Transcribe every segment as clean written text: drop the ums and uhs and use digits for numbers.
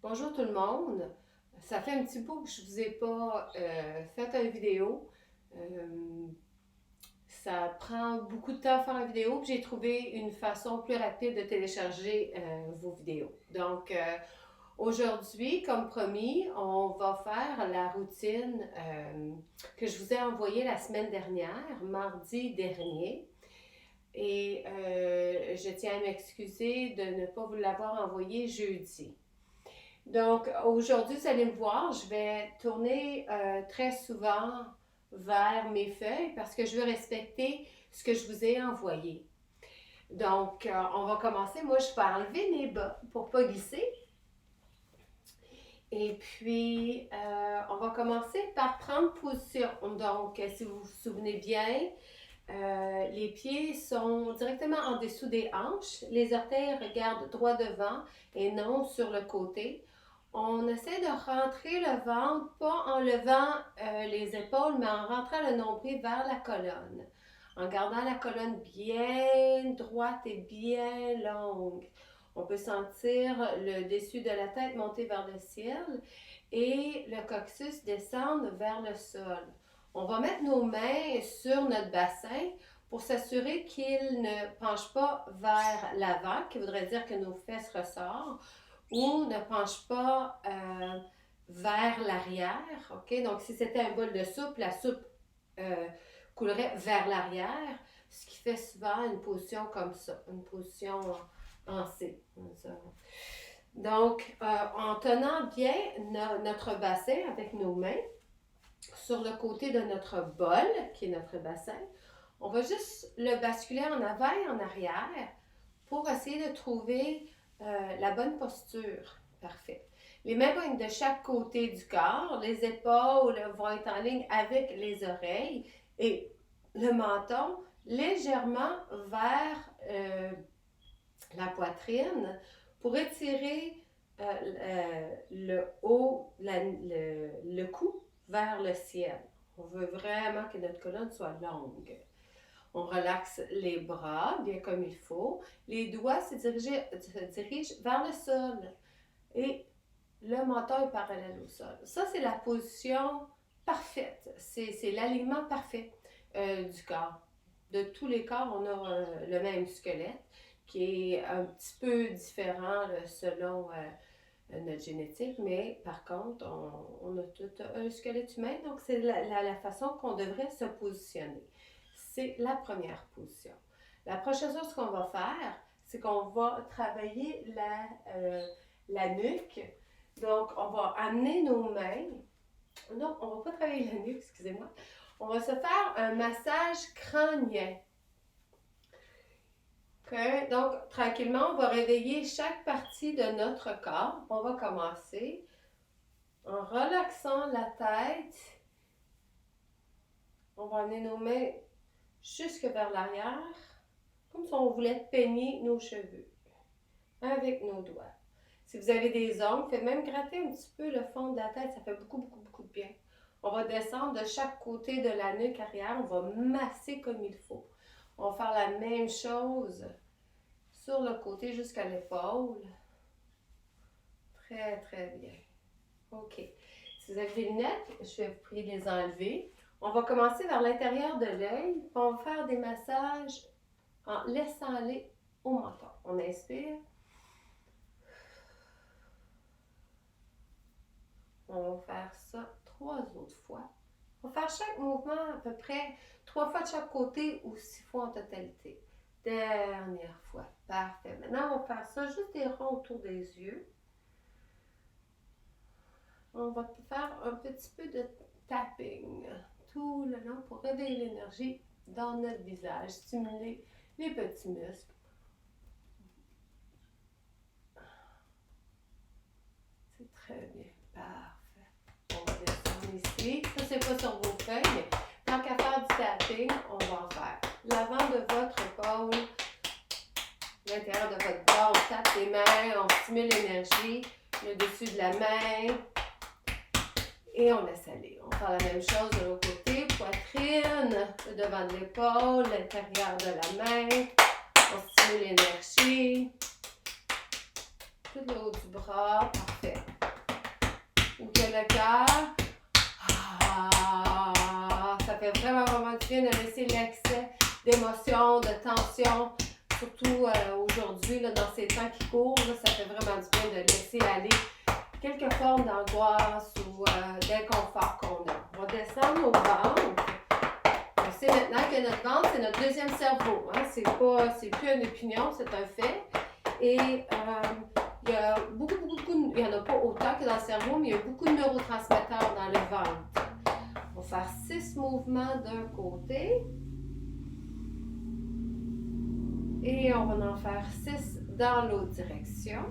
Bonjour tout le monde. Ça fait un petit bout que je ne vous ai pas fait une vidéo. Euh, Ça prend beaucoup de temps à faire une vidéo. J'ai trouvé une façon plus rapide de télécharger vos vidéos. Donc aujourd'hui, comme promis, on va faire la routine que je vous ai envoyée la semaine dernière, mardi dernier. Et je tiens à m'excuser de ne pas vous l'avoir envoyée jeudi. Donc, aujourd'hui, vous allez me voir, je vais tourner très souvent vers mes feuilles parce que je veux respecter ce que je vous ai envoyé. Donc, on va commencer. Moi, je vais enlever mes bas pour ne pas glisser. Et puis, on va commencer par prendre position. Donc, si vous vous souvenez bien, les pieds sont directement en dessous des hanches. Les orteils regardent droit devant et non sur le côté. On essaie de rentrer le ventre, pas en levant les épaules, mais en rentrant le nombril vers la colonne. En gardant la colonne bien droite et bien longue. On peut sentir le dessus de la tête monter vers le ciel et le coccyx descendre vers le sol. On va mettre nos mains sur notre bassin pour s'assurer qu'il ne penche pas vers l'avant, qui voudrait dire que nos fesses ressortent, ou ne penche pas vers l'arrière. OK? Donc, si c'était un bol de soupe, la soupe coulerait vers l'arrière, ce qui fait souvent une position comme ça, une position en C. Donc, en tenant bien notre bassin avec nos mains, sur le côté de notre bol, qui est notre bassin, on va juste le basculer en avant et en arrière pour essayer de trouver la bonne posture. Parfait. Les mains vont être de chaque côté du corps, les épaules vont être en ligne avec les oreilles et le menton légèrement vers la poitrine pour étirer le haut, le cou vers le ciel. On veut vraiment que notre colonne soit longue. On relaxe les bras bien comme il faut. Les doigts se dirigent vers le sol et le menton est parallèle au sol. Ça, c'est la position parfaite. C'est l'alignement parfait du corps. De tous les corps, on a le même squelette qui est un petit peu différent selon notre génétique, mais par contre, on a tout un squelette humain, donc c'est la façon qu'on devrait se positionner. C'est la première position. La prochaine chose qu'on va faire, c'est qu'on va travailler la nuque. Donc, on va amener nos mains. Non, on ne va pas travailler la nuque, excusez-moi. On va se faire un massage crânien. Okay. Donc, tranquillement, on va réveiller chaque partie de notre corps. On va commencer en relaxant la tête. On va amener nos mains jusque vers l'arrière, comme si on voulait peigner nos cheveux avec nos doigts. Si vous avez des ongles, faites même gratter un petit peu le fond de la tête, ça fait beaucoup de bien. On va descendre de chaque côté de la nuque arrière, on va masser comme il faut. On va faire la même chose sur le côté jusqu'à l'épaule. Très bien. OK. Si vous avez des lunettes, je vais vous prier de les enlever. On va commencer vers l'intérieur de l'œil. On va faire des massages en laissant aller au menton. On inspire. On va faire ça 3 autres fois. On va faire chaque mouvement à peu près 3 fois de chaque côté ou 6 fois en totalité. Dernière fois. Parfait. Maintenant, on va faire ça juste des ronds autour des yeux. On va faire un petit peu de tapping tout le long pour réveiller l'énergie dans notre visage, stimuler les petits muscles. C'est très bien. Parfait. On va descendre ici. Ça, c'est pas sur vos feuilles, mais tant qu'à faire du tapping, on va en faire. L'avant de votre épaule, l'intérieur de votre bras, on tape les mains, on stimule l'énergie, le dessus de la main. Et on laisse aller. On fait la même chose de l'autre côté. Poitrine, le devant de l'épaule, l'intérieur de la main. On stimule l'énergie. Tout le haut du bras. Parfait. le cœur. Ça fait vraiment, vraiment du bien de laisser l'excès d'émotions, de tension. Surtout aujourd'hui, dans ces temps qui courent, là, ça fait vraiment du bien de laisser aller quelques formes d'angoisse ou d'inconfort qu'on a. On va descendre au ventre. On sait maintenant que notre ventre, c'est notre deuxième cerveau. Hein? C'est plus une opinion, c'est un fait. Et il y a il n'y en a pas autant que dans le cerveau, mais il y a beaucoup de neurotransmetteurs dans le ventre. On va faire 6 mouvements d'un côté. Et on va en faire 6 dans l'autre direction.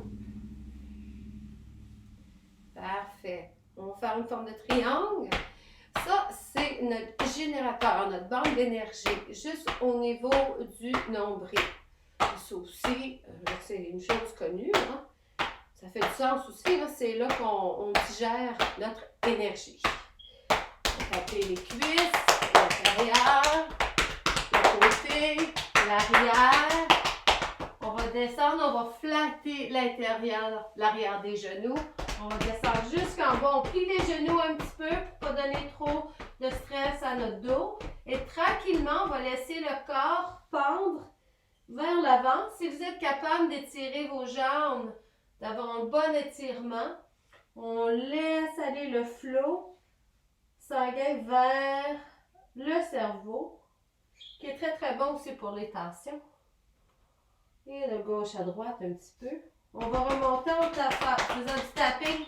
Parfait. On va faire une forme de triangle. Ça, c'est notre générateur, notre banque d'énergie, juste au niveau du nombril. Ça aussi, c'est une chose connue. Hein? Ça fait du sens aussi. C'est là qu'on digère notre énergie. On va taper les cuisses, l'intérieur, le côté, l'arrière. On va descendre, on va flatter l'intérieur, l'arrière des genoux. On va descendre jusqu'en bas. On plie les genoux un petit peu pour ne pas donner trop de stress à notre dos. Et tranquillement, on va laisser le corps pendre vers l'avant. Si vous êtes capable d'étirer vos jambes, d'avoir un bon étirement, on laisse aller le flot sanguin vers le cerveau, qui est très très bon aussi pour les tensions. Et de gauche à droite un petit peu. On va remonter en faisant du tapping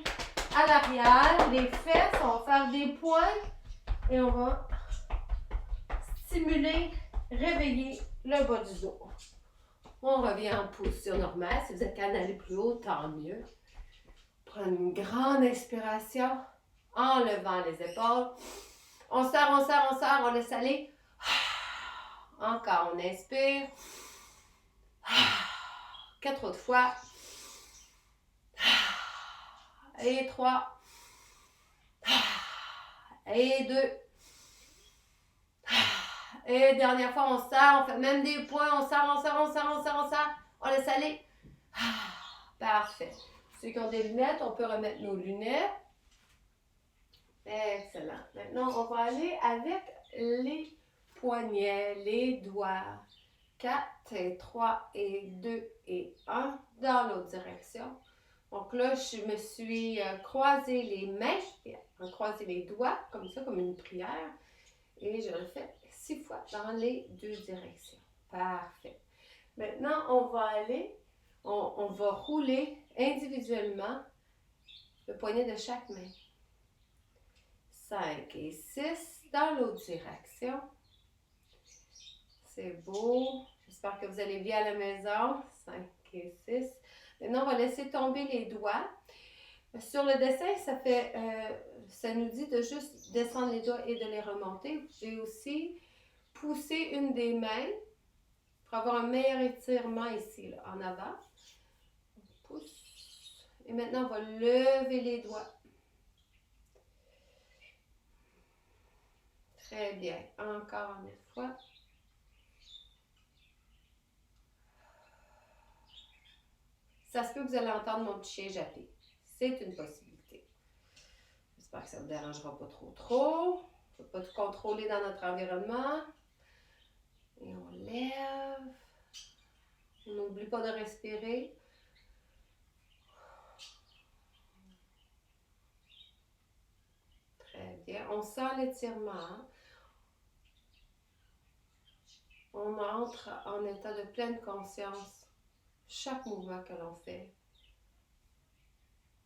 à l'arrière, les fesses, on va faire des points et on va stimuler, réveiller le bas du dos. On revient en position normale. Si vous êtes capable d'aller plus haut, tant mieux. Prendre une grande inspiration en levant les épaules. On serre, on serre, on serre, on laisse aller. Encore, on inspire. 4 autres fois. Et 3. Et 2. Et dernière fois, on serre, on fait même des points, on serre, on serre, on serre, on serre, on serre. On laisse aller. Parfait. Ceux qui ont des lunettes, on peut remettre nos lunettes. Excellent. Maintenant, on va aller avec les poignets, les doigts. 4 et 3 et 2 et 1 dans l'autre direction. Donc là, je me suis croisé les mains, croisé les doigts, comme ça, comme une prière. Et je le fais 6 fois dans les 2 directions. Parfait. Maintenant, on va aller, on va rouler individuellement le poignet de chaque main. 5 et 6 dans l'autre direction. C'est beau. J'espère que vous allez bien à la maison. 5 et 6. Maintenant, on va laisser tomber les doigts. Sur le dessin, ça nous dit de juste descendre les doigts et de les remonter. Vous pouvez aussi pousser une des mains pour avoir un meilleur étirement ici, là, en avant. On pousse. Et maintenant, on va lever les doigts. Très bien. Encore une fois. Ça se peut que vous allez entendre mon petit chien japper. C'est une possibilité. J'espère que ça ne vous dérangera pas trop. Il ne faut pas tout contrôler dans notre environnement. Et on lève. On n'oublie pas de respirer. Très bien. On sent l'étirement. On entre en état de pleine conscience. Chaque mouvement que l'on fait,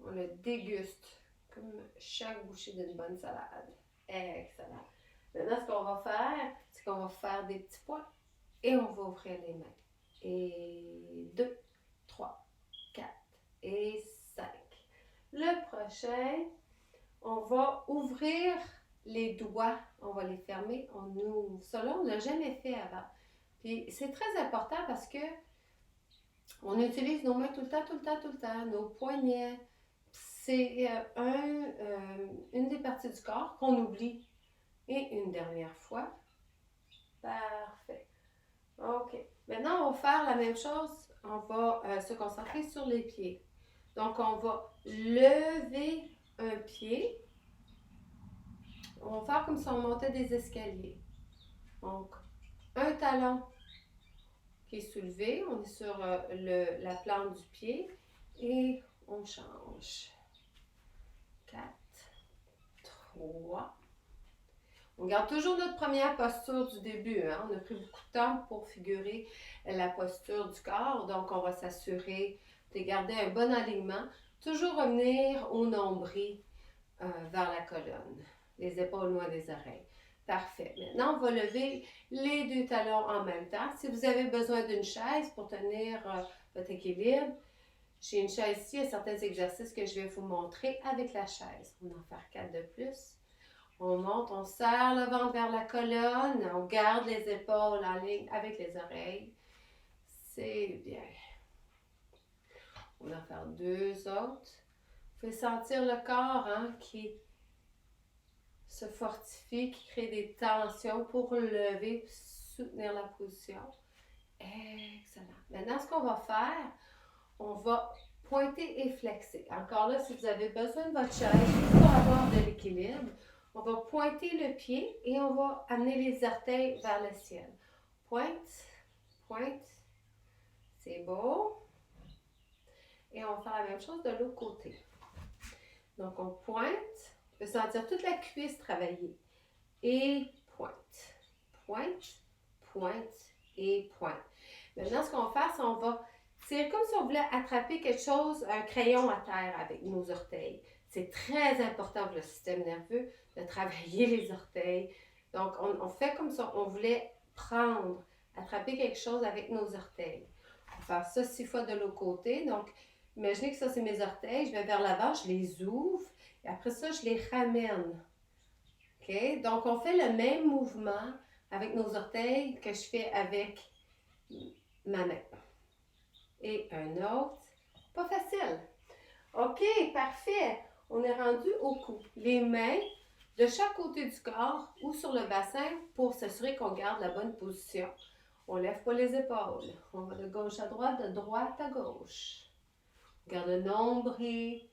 on le déguste comme chaque bouchée d'une bonne salade. Excellent. Maintenant, ce qu'on va faire, c'est qu'on va faire des petits points et on va ouvrir les mains. Et 2, 3, 4 et 5. Le prochain, on va ouvrir les doigts. On va les fermer. On ouvre. Ça, là, on ne l'a jamais fait avant. Puis, c'est très important parce que on utilise nos mains tout le temps, nos poignets. C'est une des parties du corps qu'on oublie. Et une dernière fois. Parfait. OK. Maintenant, on va faire la même chose. On va se concentrer sur les pieds. Donc, on va lever un pied On va faire comme si on montait des escaliers. Donc, un talon qui est soulevé, on est sur la plante du pied et on change. 4, 3. On garde toujours notre première posture du début. Hein? On a pris beaucoup de temps pour figurer la posture du corps. Donc, on va s'assurer de garder un bon alignement. Toujours revenir au nombril vers la colonne. Les épaules loin des oreilles. Parfait. Maintenant, on va lever les deux talons en même temps. Si vous avez besoin d'une chaise pour tenir votre équilibre, j'ai une chaise ici. Il y a certains exercices que je vais vous montrer avec la chaise. On va en faire 4 de plus. On monte, on serre le ventre vers la colonne, on garde les épaules en ligne avec les oreilles. C'est bien. On va en faire 2 autres. Vous pouvez sentir le corps qui se fortifie, qui crée des tensions pour lever, soutenir la position. Excellent. Maintenant, ce qu'on va faire, on va pointer et flexer. Encore là, si vous avez besoin de votre chaise pour avoir de l'équilibre, on va pointer le pied et on va amener les orteils vers le ciel. Pointe, pointe. C'est beau. Et on va faire la même chose de l'autre côté. Donc, on pointe. On peut sentir toute la cuisse travailler. Et pointe. Pointe, pointe et pointe. Maintenant, ce qu'on va faire, c'est qu'on va tirer comme si on voulait attraper quelque chose, un crayon à terre avec nos orteils. C'est très important pour le système nerveux de travailler les orteils. Donc, on fait comme ça, on voulait prendre, attraper quelque chose avec nos orteils. On va faire ça 6 fois de l'autre côté. Donc, imaginez que ça, c'est mes orteils. Je vais vers l'avant, je les ouvre. Et après ça, je les ramène. OK? Donc, on fait le même mouvement avec nos orteils que je fais avec ma main. Et un autre. Pas facile. OK, parfait. On est rendu au cou. Les mains de chaque côté du corps ou sur le bassin pour s'assurer qu'on garde la bonne position. On ne lève pas les épaules. On va de gauche à droite, de droite à gauche. On garde le nombril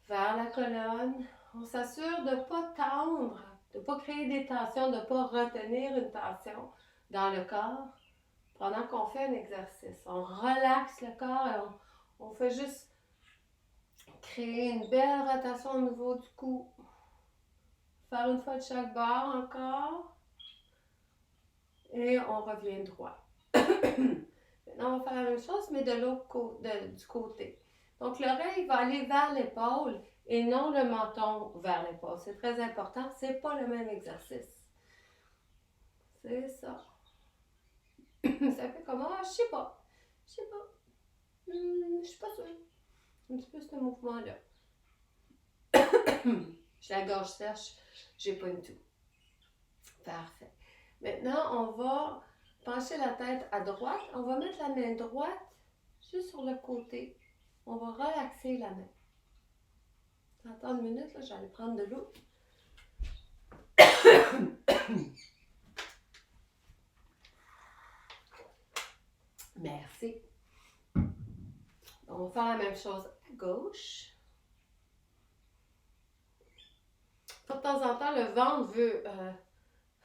vers la colonne. On s'assure de ne pas tendre, de ne pas créer des tensions, de ne pas retenir une tension dans le corps pendant qu'on fait un exercice. On relaxe le corps et on fait juste créer une belle rotation au niveau du cou. Faire une fois de chaque bord encore. Et on revient droit. Maintenant, on va faire la même chose, mais de l'autre côté, du côté. Donc, l'oreille va aller vers l'épaule et non le menton vers l'épaule. C'est très important. C'est pas le même exercice. C'est ça. Ça fait comment? Je sais pas. Je sais pas. Je suis pas sûre. Un petit peu ce mouvement-là. J'ai la gorge sèche. J'ai pas du tout. Parfait. Maintenant, on va pencher la tête à droite. On va mettre la main droite juste sur le côté. On va relaxer la main. Attends une minute, là, j'allais prendre de l'eau. Merci. On va faire la même chose à gauche. De temps en temps, le ventre veut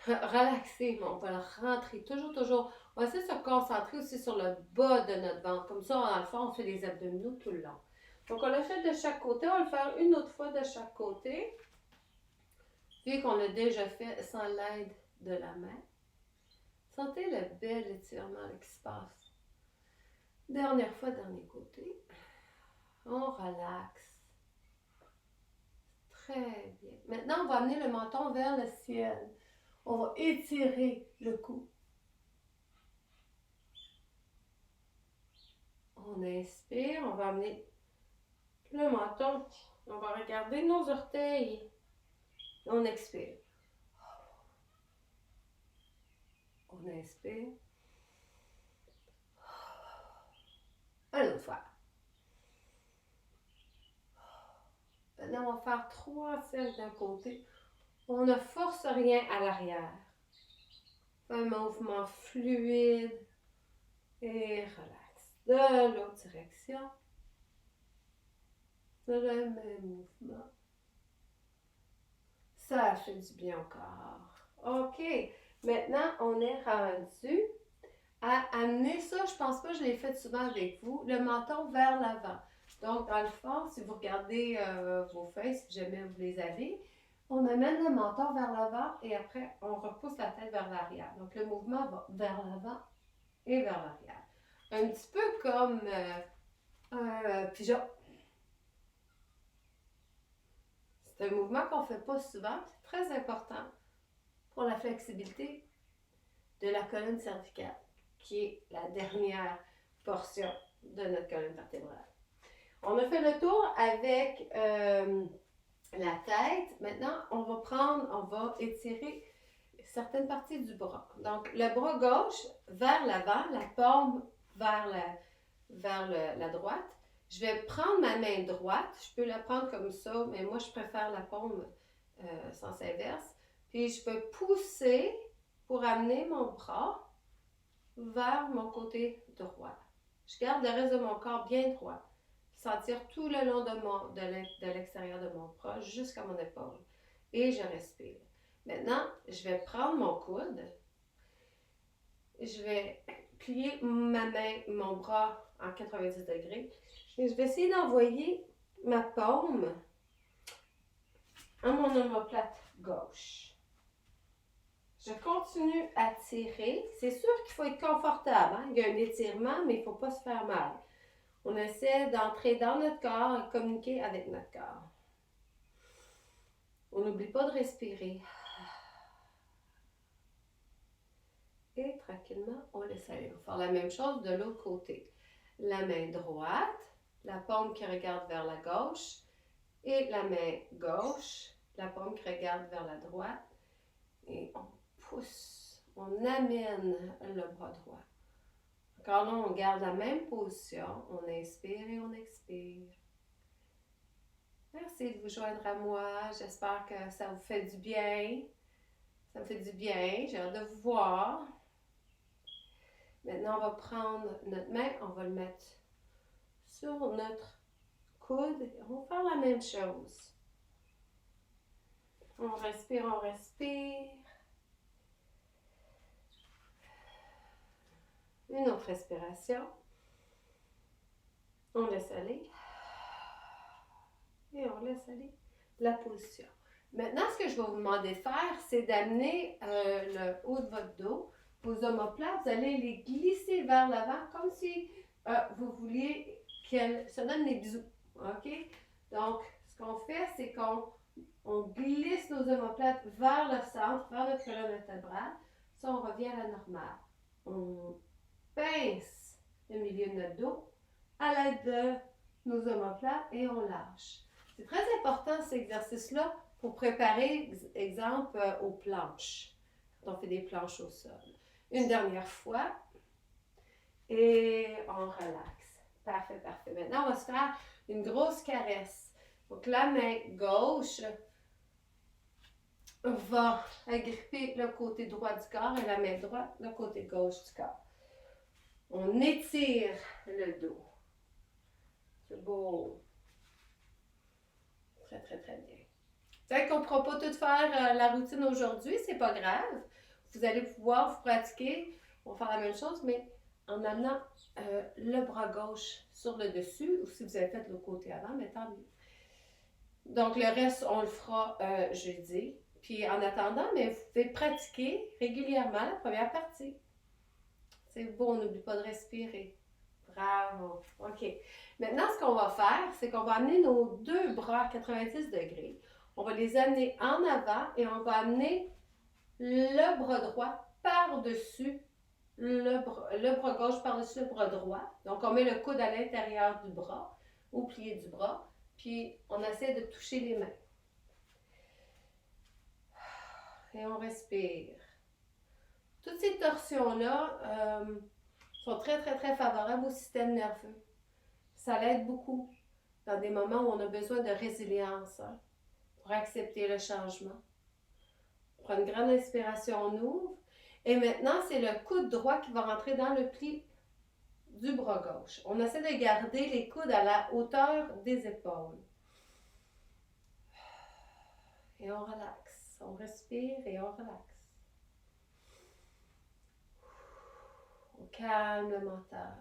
relaxer, mais on va le rentrer toujours. On va essayer de se concentrer aussi sur le bas de notre ventre. Comme ça, dans le fond, on fait des abdominaux tout le long. Donc, on le fait de chaque côté. On va le faire une autre fois de chaque côté. Vu qu'on l'a déjà fait sans l'aide de la main. Sentez le bel étirement qui se passe. Dernière fois, dernier côté. On relaxe. Très bien. Maintenant, on va amener le menton vers le ciel. On va étirer le cou. On inspire, on va amener le menton. On va regarder nos orteils. On expire. On inspire. Une autre fois. Maintenant, on va faire 3 cercles d'un côté. On ne force rien à l'arrière. Un mouvement fluide et relax. De l'autre direction. Le même mouvement. Ça fait du bien au corps. OK. Maintenant, on est rendu à amener ça. Je pense pas que je l'ai fait souvent avec vous. Le menton vers l'avant. Donc, dans le fond, si vous regardez vos feuilles, si jamais vous les avez, on amène le menton vers l'avant et après, on repousse la tête vers l'arrière. Donc, le mouvement va vers l'avant et vers l'arrière. Un petit peu comme un pigeon. C'est un mouvement qu'on ne fait pas souvent. C'est très important pour la flexibilité de la colonne cervicale, qui est la dernière portion de notre colonne vertébrale. On a fait le tour avec la tête. Maintenant, on va étirer certaines parties du bras. Donc, le bras gauche vers l'avant, la paume vers la droite. Je vais prendre ma main droite. Je peux la prendre comme ça, mais moi, je préfère la paume sens inverse. Puis, je peux pousser pour amener mon bras vers mon côté droit. Je garde le reste de mon corps bien droit. Sentir tout le long de l'extérieur de mon bras jusqu'à mon épaule. Et je respire. Maintenant, je vais prendre mon coude. Je vais plier ma main, mon bras en 90 degrés. Et je vais essayer d'envoyer ma paume à mon omoplate gauche. Je continue à tirer. C'est sûr qu'il faut être confortable. Hein? Il y a un étirement, mais il ne faut pas se faire mal. On essaie d'entrer dans notre corps et communiquer avec notre corps. On n'oublie pas de respirer. Et tranquillement, on laisse aller. On va faire la même chose de l'autre côté. La main droite, la paume qui regarde vers la gauche et la main gauche, la paume qui regarde vers la droite. Et on pousse, on amène le bras droit. Encore là, on garde la même position. On inspire et on expire. Merci de vous joindre à moi. J'espère que ça vous fait du bien. Ça me fait du bien. J'ai hâte de vous voir. Maintenant, on va prendre notre main. On va le mettre sur notre coude. On va faire la même chose. On respire, on respire. Une autre respiration. On laisse aller. Et on laisse aller la position. Maintenant, ce que je vais vous demander de faire, c'est d'amener le haut de votre dos, vos omoplates, vous allez les glisser vers l'avant comme si vous vouliez qu'elles se donnent des bisous. OK? Donc, ce qu'on fait, c'est qu'on glisse nos omoplates vers le centre, vers notre colonne vertébrale. Ça, on revient à la normale. On pince le milieu de notre dos à l'aide de nos omoplates et on lâche. C'est très important cet exercice-là pour préparer, exemple, aux planches. Quand on fait des planches au sol. Une dernière fois. Et on relaxe. Parfait, parfait. Maintenant, on va se faire une grosse caresse. Donc, la main gauche va agripper le côté droit du corps et la main droite, le côté gauche du corps. On étire le dos. C'est beau. Très, très, très bien. Peut-être qu'on ne pourra pas tout faire la routine aujourd'hui, c'est pas grave. Vous allez pouvoir vous pratiquer. On va faire la même chose, mais en amenant le bras gauche sur le dessus, ou si vous avez fait le côté avant, mais tant mieux. Donc, le reste, on le fera jeudi. Puis, en attendant, mais vous pouvez pratiquer régulièrement la première partie. C'est beau, on n'oublie pas de respirer. Bravo. OK. Maintenant, ce qu'on va faire, c'est qu'on va amener nos deux bras à 90 degrés. On va les amener en avant et on va amener le bras droit par-dessus le bras gauche par-dessus le bras droit. Donc, on met le coude à l'intérieur du bras, au plié du bras, puis on essaie de toucher les mains. Et on respire. Toutes ces torsions-là sont très, très, très favorables au système nerveux. Ça l'aide beaucoup dans des moments où on a besoin de résilience pour accepter le changement. On prend une grande inspiration, on ouvre. Et maintenant, c'est le coude droit qui va rentrer dans le pli du bras gauche. On essaie de garder les coudes à la hauteur des épaules. Et on relaxe. On respire et on relaxe. On calme le mental.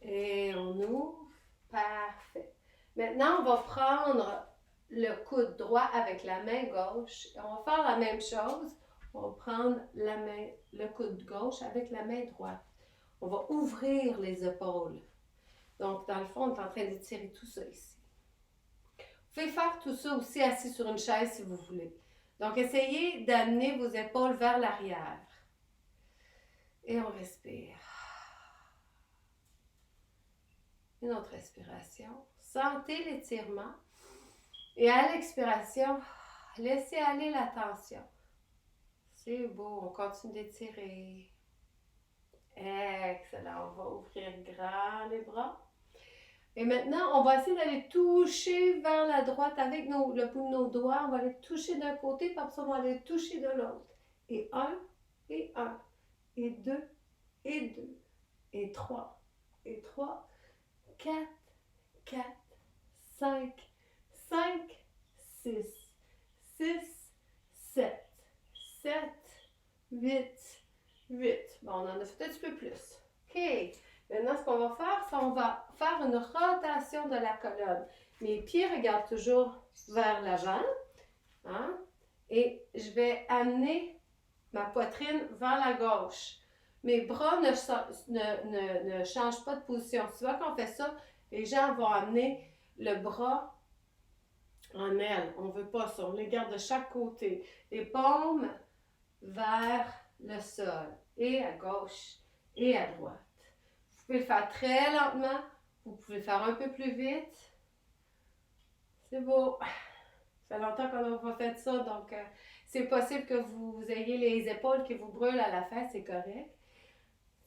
Et on ouvre. Parfait. Maintenant, on va prendre le coude droit avec la main gauche. On va faire la même chose. On va prendre le coude gauche avec la main droite. On va ouvrir les épaules. Donc, dans le fond, on est en train d'étirer tout ça ici. Vous pouvez faire tout ça aussi assis sur une chaise si vous voulez. Donc, essayez d'amener vos épaules vers l'arrière. Et on respire. Une autre respiration. Sentez l'étirement. Et à l'expiration, laissez aller la tension. C'est beau, on continue d'étirer. Excellent, on va ouvrir grand les bras. Et maintenant, on va essayer d'aller toucher vers la droite avec le bout de nos doigts. On va aller toucher d'un côté, puis après ça, on va aller toucher de l'autre. Et un, et deux, et trois, 4, 5, 6, 7, 8. Bon, on en a fait un petit peu plus. OK. Maintenant, ce qu'on va faire, c'est qu'on va faire une rotation de la colonne. Mes pieds regardent toujours vers l'avant. Hein? Et je vais amener ma poitrine vers la gauche. Mes bras ne changent pas de position. Souvent, quand on fait ça, les gens vont amener le bras en aile. On ne veut pas ça. On les garde de chaque côté. Les paumes vers le sol. Et à gauche et à droite. Vous pouvez le faire très lentement. Vous pouvez le faire un peu plus vite. C'est beau. Ça fait longtemps qu'on n'a pas fait ça. Donc, c'est possible que vous ayez les épaules qui vous brûlent à la fin. C'est correct.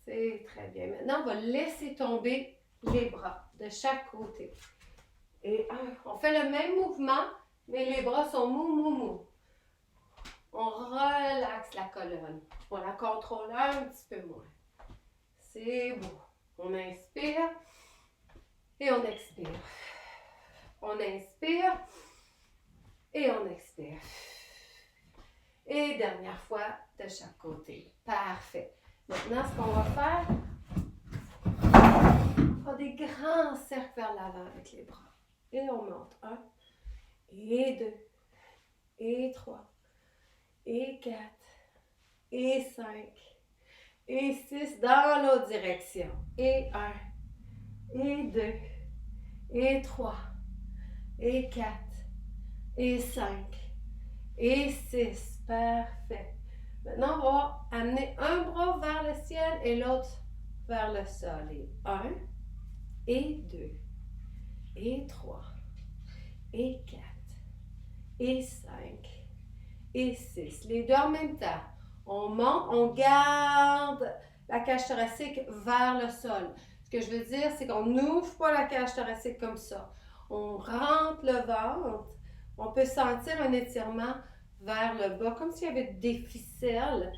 C'est très bien. Maintenant, on va laisser tomber les bras de chaque côté. Et on fait le même mouvement, mais les bras sont mou. On relaxe la colonne. On la contrôle un petit peu moins. C'est beau. On inspire et on expire. On inspire et on expire. Et dernière fois de chaque côté. Parfait. Maintenant, ce qu'on va faire, on va des grands cercles vers l'avant avec les bras. Et on monte. 1, et 2, et 3, et 4, et 5, et 6 dans l'autre direction. Et 1, et 2, et 3, et 4, et 5, et 6. Parfait. Maintenant, on va amener un bras vers le ciel et l'autre vers le sol. Et 1, et 2, et 3, et 4, et 5, et 6. Les deux en même temps. On monte, on garde la cage thoracique vers le sol. Ce que je veux dire, c'est qu'on n'ouvre pas la cage thoracique comme ça. On rentre le ventre. On peut sentir un étirement vers le bas, comme s'il y avait des ficelles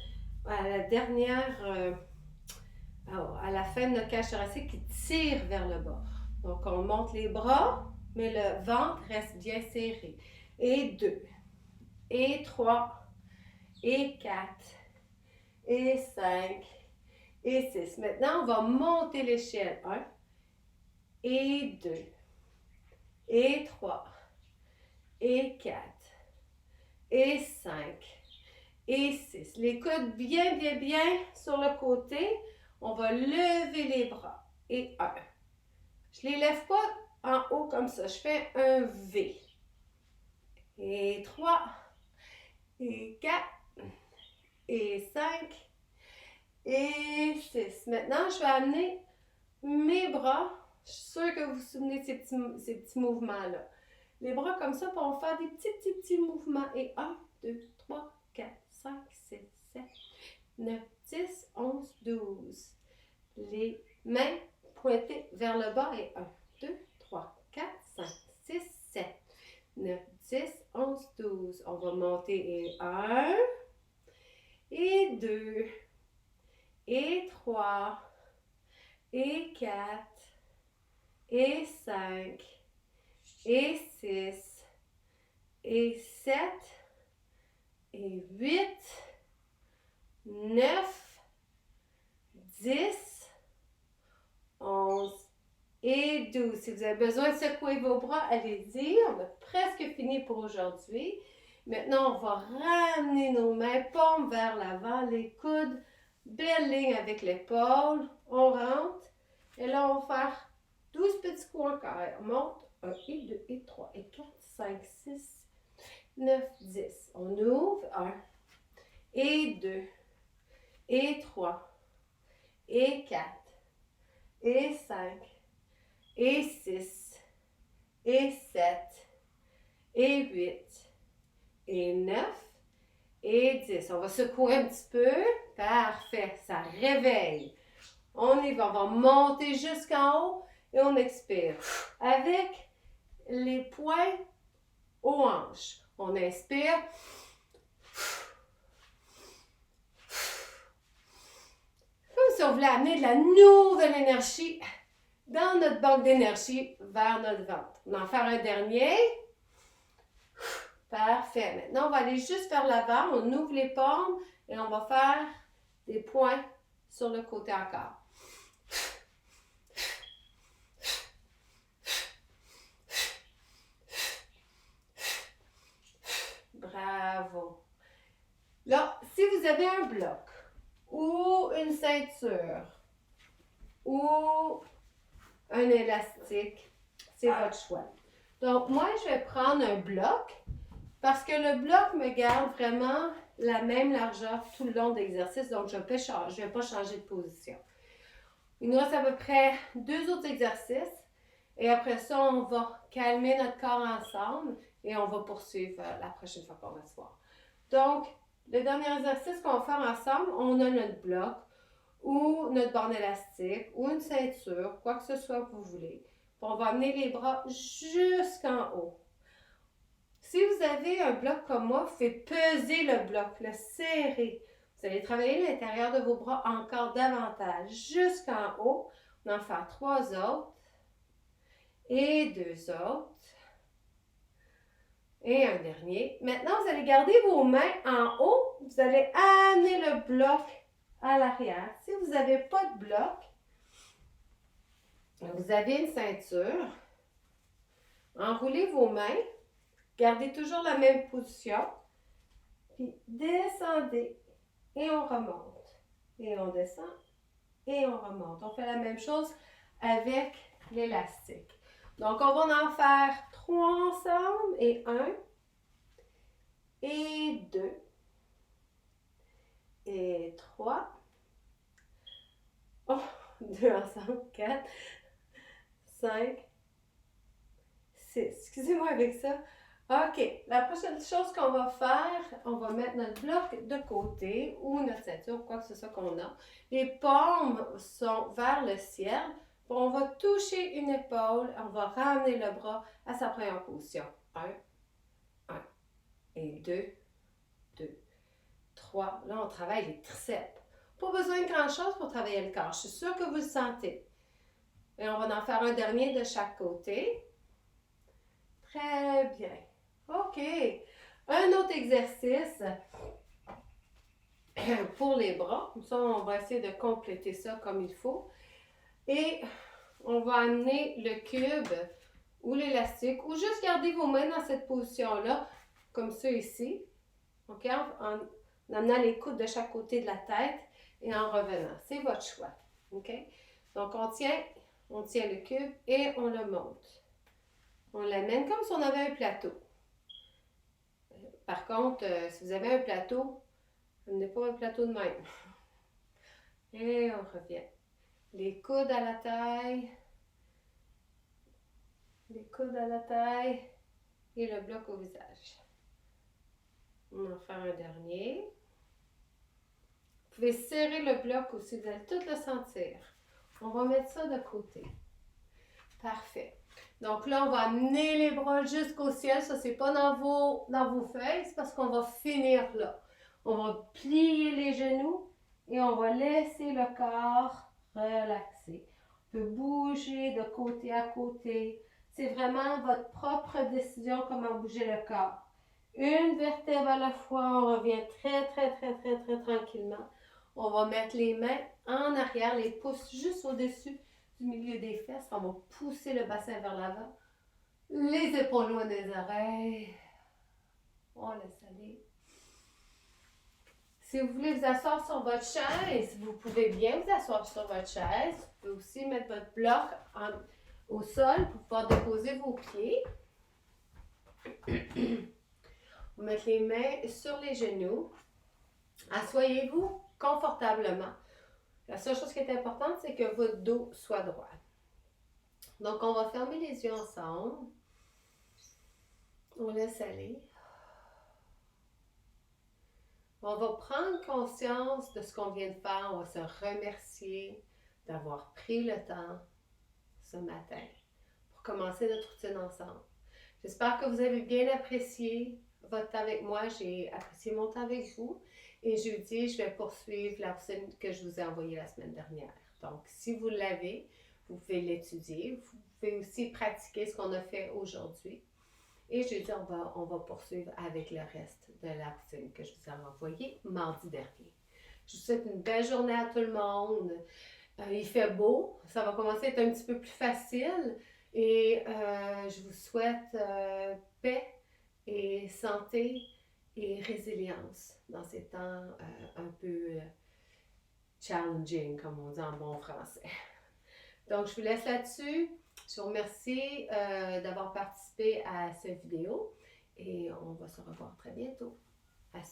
à la dernière, à la fin de notre cage thoracique qui tire vers le bas. Donc, on monte les bras, mais le ventre reste bien serré. Et 2, et 3, et 4, et 5, et 6. Maintenant, on va monter l'échelle. 1, et 2, et 3, et 4, et 5, et 6. Les coudes bien sur le côté. On va lever les bras. Et 1. Je ne les lève pas en haut comme ça. Je fais un V. Et 3, et 4, et 5, et 6. Maintenant, je vais amener mes bras. Je suis sûre que vous vous souvenez de ces petits mouvements-là. Les bras comme ça, puis on va faire des petits mouvements. Et 1, 2, 3, 4, 5, 6, 7, 9, 10, 11, 12. Les mains pointées vers le bas et 1, 2, 3, 4, 5, 6, 7, 9, 10, 11, 12. On va monter et 1, et 2, et 3, et 4, et 5, et 6, et 7 et 8, 9, 10, 11 et 12. Si vous avez besoin de secouer vos bras, allez-y. On a presque fini pour aujourd'hui. Maintenant, on va ramener nos mains, paumes vers l'avant, les coudes, belle ligne avec l'épaule. On rentre. Et là, on va faire 12 petits coups en carré. On monte. 1 et 2 et 3 et 4, 5, 6, 9, 10. On ouvre. 1 et 2 et 3 et 4 et 5 et 6 et 7 et 8 et 9 et 10. On va secouer un petit peu. Parfait. Ça réveille. On y va. On va monter jusqu'en haut et on expire. Avec les poings aux hanches. On inspire. Comme si on voulait amener de la nouvelle énergie dans notre banque d'énergie vers notre ventre. On va en faire un dernier. Parfait. Maintenant, on va aller juste vers l'avant. On ouvre les paumes et on va faire des points sur le côté encore. Bravo. Là, si vous avez un bloc ou une ceinture ou un élastique, c'est votre choix. Donc, moi, je vais prendre un bloc parce que le bloc me garde vraiment la même largeur tout le long de l'exercice. Donc, je ne vais pas changer de position. Il nous reste à peu près 2 autres exercices. Et après ça, on va calmer notre corps ensemble et on va poursuivre la prochaine fois qu'on va se voir. Donc, le dernier exercice qu'on va faire ensemble, on a notre bloc ou notre bande élastique ou une ceinture, quoi que ce soit que vous voulez. On va amener les bras jusqu'en haut. Si vous avez un bloc comme moi, vous faites peser le bloc, le serrer. Vous allez travailler l'intérieur de vos bras encore davantage, jusqu'en haut. On va en faire 3 autres. Et 2 autres. Et un dernier. Maintenant, vous allez garder vos mains en haut. Vous allez amener le bloc à l'arrière. Si vous n'avez pas de bloc, vous avez une ceinture. Enroulez vos mains. Gardez toujours la même position. Puis descendez et on remonte. Et on descend et on remonte. On fait la même chose avec l'élastique. Donc, on va en faire 3 ensemble. Et 1, et 2, et 3. Oh, 2 ensemble. 4, 5, 6. Excusez-moi avec ça. OK. La prochaine chose qu'on va faire, on va mettre notre bloc de côté ou notre ceinture, quoi que ce soit qu'on a. Les paumes sont vers le ciel. On va toucher une épaule. On va ramener le bras à sa première position. 1, 1. Et 2, 2, 3. Là, on travaille les triceps. Pas besoin de grand-chose pour travailler le corps. Je suis sûre que vous le sentez. Et on va en faire un dernier de chaque côté. Très bien. OK. Un autre exercice pour les bras. Comme ça, on va essayer de compléter ça comme il faut. Et on va amener le cube ou l'élastique ou juste garder vos mains dans cette position-là, comme ça ici. OK? En amenant les coudes de chaque côté de la tête et en revenant. C'est votre choix. OK? Donc, on tient le cube et on le monte. On l'amène comme si on avait un plateau. Par contre, si vous avez un plateau, amenez pas un plateau de même. Et on revient. Les coudes à la taille. Les coudes à la taille. Et le bloc au visage. On va en faire un dernier. Vous pouvez serrer le bloc aussi, vous allez tout le sentir. On va mettre ça de côté. Parfait. Donc là, on va amener les bras jusqu'au ciel. Ça, c'est pas dans vos feuilles, c'est parce qu'on va finir là. On va plier les genoux et on va laisser le corps relaxer. On peut bouger de côté à côté. C'est vraiment votre propre décision comment bouger le corps. Une vertèbre à la fois, on revient très, très, très, très, très tranquillement. On va mettre les mains en arrière, les pouces juste au-dessus du milieu des fesses. On va pousser le bassin vers l'avant. Les épaules loin des oreilles. On laisse aller. Si vous voulez vous asseoir sur votre chaise, vous pouvez bien vous asseoir sur votre chaise. Vous pouvez aussi mettre votre bloc au sol pour pouvoir déposer vos pieds. Vous mettez les mains sur les genoux. Assoyez-vous confortablement. La seule chose qui est importante, c'est que votre dos soit droit. Donc, on va fermer les yeux ensemble. On laisse aller. On va prendre conscience de ce qu'on vient de faire. On va se remercier d'avoir pris le temps ce matin pour commencer notre routine ensemble. J'espère que vous avez bien apprécié votre temps avec moi. J'ai apprécié mon temps avec vous. Et jeudi, je vais poursuivre la routine que je vous ai envoyée la semaine dernière. Donc, si vous l'avez, vous pouvez l'étudier. Vous pouvez aussi pratiquer ce qu'on a fait aujourd'hui. Et jeudi, on va poursuivre avec le reste de la routine que je vous ai envoyée mardi dernier. Je vous souhaite une belle journée à tout le monde. Il fait beau. Ça va commencer à être un petit peu plus facile. Et je vous souhaite paix et santé et résilience dans ces temps un peu challenging, comme on dit en bon français. Donc, je vous laisse là-dessus. Je vous remercie d'avoir participé à cette vidéo et on va se revoir très bientôt. À